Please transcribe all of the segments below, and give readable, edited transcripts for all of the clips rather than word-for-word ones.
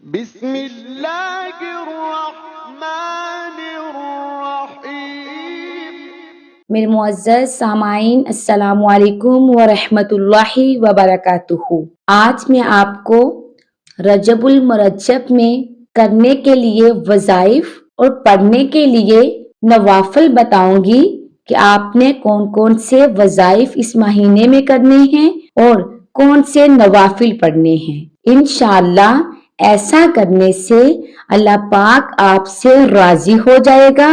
بسم اللہ الرحمن الرحیم۔ میرے معزز سامعین، السلام علیکم ورحمۃ اللہ وبرکاتہ۔ آج میں آپ کو رجب المرجب میں کرنے کے لیے وظائف اور پڑھنے کے لیے نوافل بتاؤں گی کہ آپ نے کون کون سے وظائف اس مہینے میں کرنے ہیں اور کون سے نوافل پڑھنے ہیں۔ انشاءاللہ ایسا کرنے سے اللہ پاک آپ سے راضی ہو جائے گا،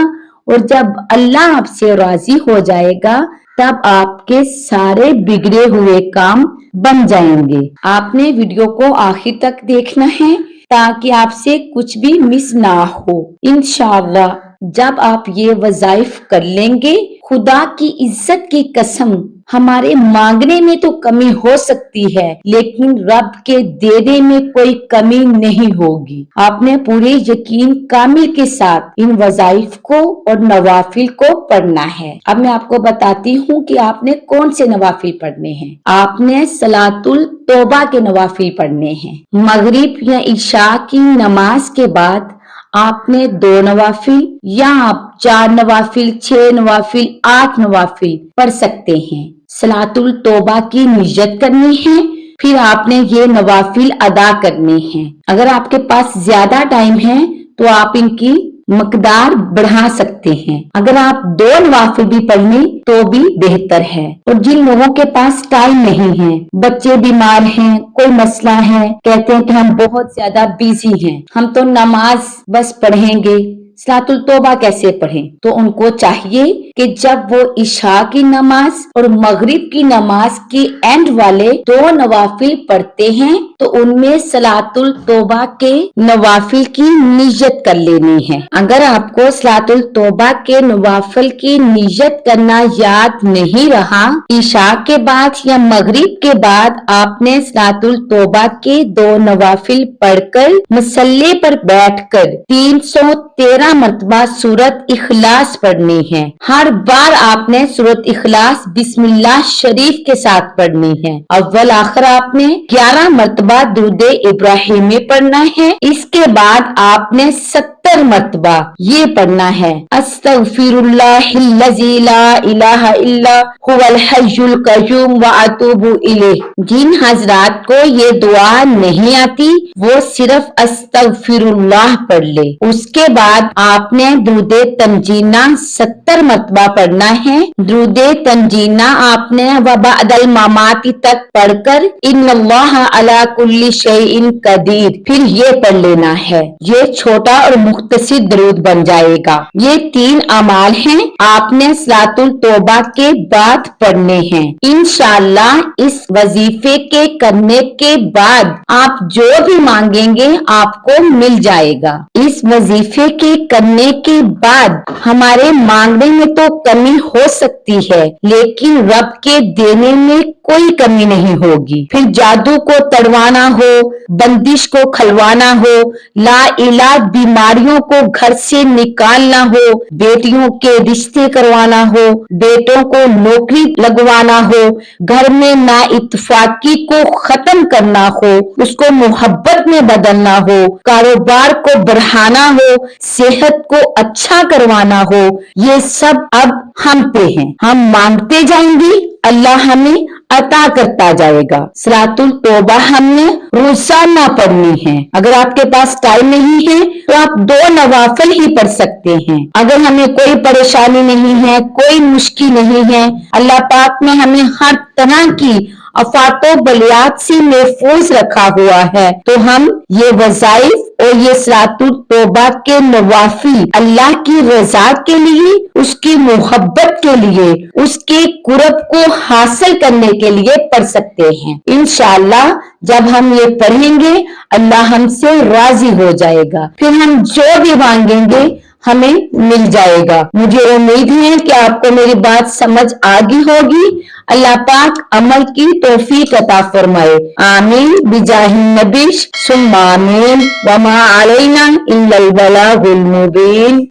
اور جب اللہ آپ سے راضی ہو جائے گا تب آپ کے سارے بگڑے ہوئے کام بن جائیں گے۔ آپ نے ویڈیو کو آخر تک دیکھنا ہے تاکہ آپ سے کچھ بھی مس نہ ہو۔ انشاءاللہ جب آپ یہ وظائف کر لیں گے، خدا کی عزت کی قسم، ہمارے مانگنے میں تو کمی ہو سکتی ہے لیکن رب کے دینے میں کوئی کمی نہیں ہوگی۔ آپ نے پورے یقین کامل کے ساتھ ان وظائف کو اور نوافل کو پڑھنا ہے۔ اب میں آپ کو بتاتی ہوں کہ آپ نے کون سے نوافل پڑھنے ہیں۔ آپ نے صلاۃ التوبہ کے نوافل پڑھنے ہیں۔ مغرب یا عشاء کی نماز کے بعد آپ نے 2 نوافل یا آپ 4 نوافل، 6 نوافل، 8 نوافل پڑھ سکتے ہیں۔ صلاۃ التوبہ کی نیت کرنی ہے، پھر آپ نے یہ نوافل ادا کرنے ہیں۔ اگر آپ کے پاس زیادہ ٹائم ہے تو آپ ان کی مقدار بڑھا سکتے ہیں۔ اگر آپ 2 نوافل بھی پڑھ لیں تو بھی بہتر ہے۔ اور جن لوگوں کے پاس ٹائم نہیں ہے، بچے بیمار ہیں، کوئی مسئلہ ہے، کہتے ہیں کہ ہم بہت زیادہ بیزی ہیں، ہم تو نماز بس پڑھیں گے، صلاۃ التوبہ کیسے پڑھیں؟ تو ان کو چاہیے کہ جب وہ عشاء کی نماز اور مغرب کی نماز کے اینڈ والے 2 نوافل پڑھتے ہیں تو ان میں صلاۃ التوبہ کے نوافل کی نیت کر لینی ہے۔ اگر آپ کو صلاۃ التوبہ کے نوافل کی نیت کرنا یاد نہیں رہا، عشاء کے بعد یا مغرب کے بعد آپ نے صلاۃ التوبہ کے 2 نوافل پڑھ کر مصلی پر بیٹھ کر 313 مرتبہ سورۃ اخلاص پڑھنی ہے۔ ہر بار آپ نے سورۃ اخلاص بسم اللہ شریف کے ساتھ پڑھنی ہے۔ اول آخر آپ نے 11 مرتبہ درود ابراہیمی پڑھنا ہے۔ اس کے بعد آپ نے 70 مرتبہ یہ پڑھنا ہے، استغفر اللہ الذی لا الہ الا هو الحی القیوم واتوب الیہ۔ جن حضرات کو یہ دعا نہیں آتی وہ صرف استغفر اللہ پڑھ لے۔ اس کے بعد آپ نے درود تنجینہ 70 مرتبہ پڑھنا ہے۔ درود تنجینہ آپ نے وبعد الممات تک پڑھ کر ان اللہ علی کل شیء قدیر پھر یہ پڑھ لینا ہے۔ یہ چھوٹا اور مختصر درود بن جائے گا۔ یہ 3 اعمال ہیں، آپ نے صلاۃ التوبہ کے بعد پڑھنے ہیں۔ انشاءاللہ اس وظیفے کے کرنے کے بعد آپ جو بھی مانگیں گے آپ کو مل جائے گا۔ اس وظیفے کے کرنے کے بعد ہمارے مانگنے میں تو کمی ہو سکتی ہے لیکن رب کے دینے میں کوئی کمی نہیں ہوگی۔ پھر جادو کو تڑوانا ہو، بندش کو کھلوانا ہو، لا علاج بیماریوں کو گھر سے نکالنا ہو، بیٹیوں کے رشتے کروانا ہو، بیٹوں کو نوکری لگوانا ہو، گھر میں نا اتفاقی کو ختم کرنا ہو، اس کو محبت میں بدلنا ہو، کاروبار کو بڑھانا ہو، صحت کو اچھا کروانا ہو، یہ سب اب ہم پہ ہیں۔ ہم مانگتے جائیں گے، اللہ ہمیں عطا کرتا جائے گا۔ صلاۃ التوبہ ہم نے روزانہ پڑھنی ہے۔ اگر آپ کے پاس ٹائم نہیں ہے تو آپ 2 نوافل ہی پڑھ سکتے ہیں۔ اگر ہمیں کوئی پریشانی نہیں ہے، کوئی مشکل نہیں ہے، اللہ پاک نے ہمیں ہر طرح کی آفات و بلیات سے محفوظ رکھا ہوا ہے تو ہم یہ وظائف اور یہ صلاۃ التوبہ کے نوافل اللہ کی رضا کے لیے، اس کی محبت کے لیے، اس کے قرب کو حاصل کرنے کے لیے پڑھ سکتے ہیں۔ انشاءاللہ جب ہم یہ پڑھیں گے اللہ ہم سے راضی ہو جائے گا، پھر ہم جو بھی مانگیں گے ہمیں مل جائے گا۔ مجھے امید ہے کہ آپ کو میری بات سمجھ آگئی ہوگی۔ اللہ پاک عمل کی توفیق عطا فرمائے، آمین بجاہ النبی ثم آمین، وما علینا الا البلاغ المبین۔